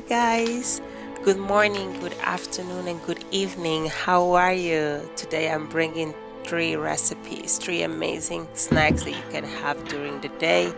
guys, good morning, good afternoon, and good evening. How are you? Today I'm bringing three recipes, three amazing snacks that you can have during the day.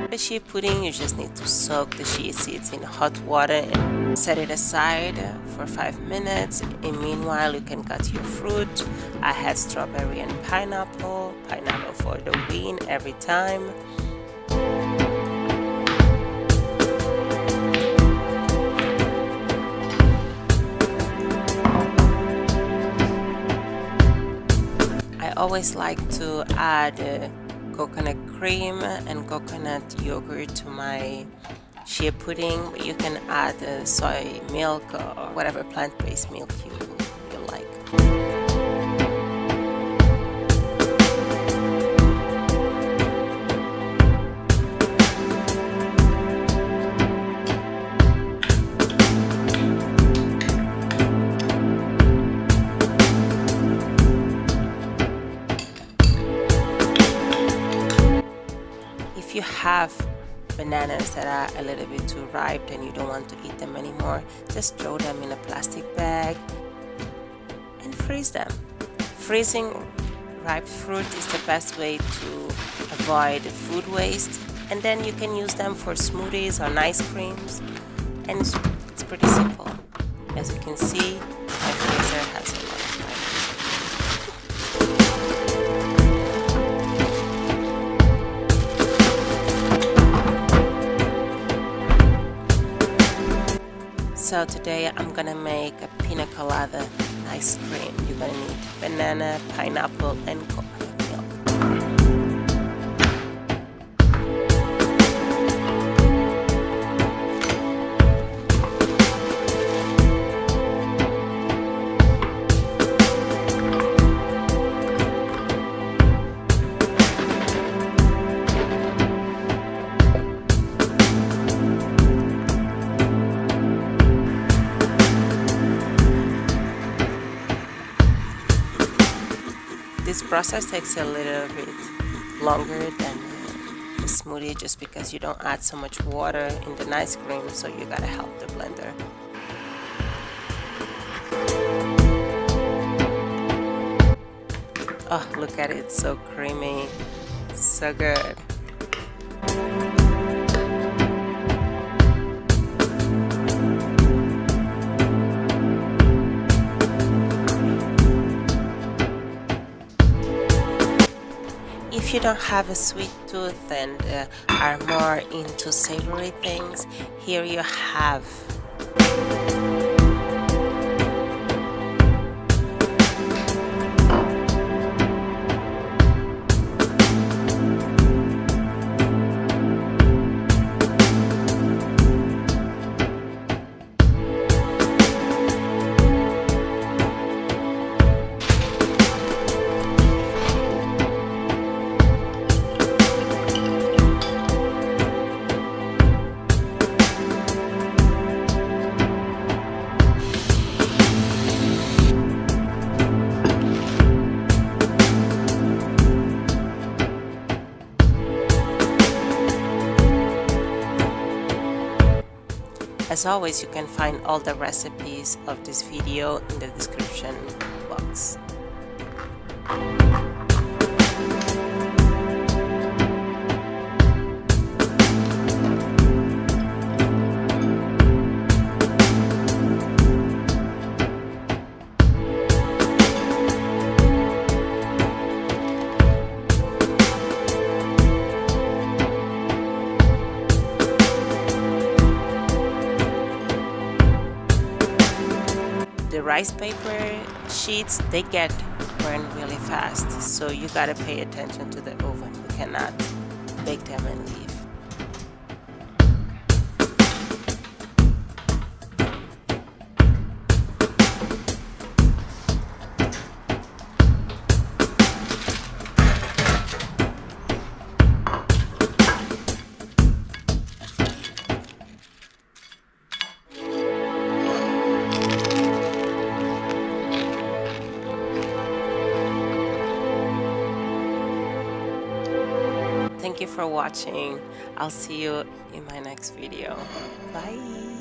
The chia pudding, you just need to soak the chia seeds in hot water and set it aside for 5 minutes. And meanwhile, you can cut your fruit. I had strawberry and pineapple for the win every time. I always like to add coconut cream and coconut yogurt to my chia pudding. You can add soy milk or whatever plant-based milk you like. If you have bananas that are a little bit too ripe and you don't want to eat them anymore, just throw them in a plastic bag and freeze them. Freezing ripe fruit is the best way to avoid food waste, and then you can use them for smoothies or ice creams, and it's pretty simple. As you can see, my freezer has a lot of time. So today I'm gonna make a pina colada ice cream. You're gonna need banana, pineapple, and coconut milk. This process takes a little bit longer than the smoothie just because you don't add so much water in the ice cream, so you gotta help the blender. Oh, look at it, so creamy, so good. If you don't have a sweet tooth and are more into savory things, here you have As always, you can find all the recipes of this video in the description box. The rice paper sheets, they get burned really fast, so you gotta pay attention to the oven. You cannot bake them and leave. Thank you for watching. I'll see you in my next video. Bye.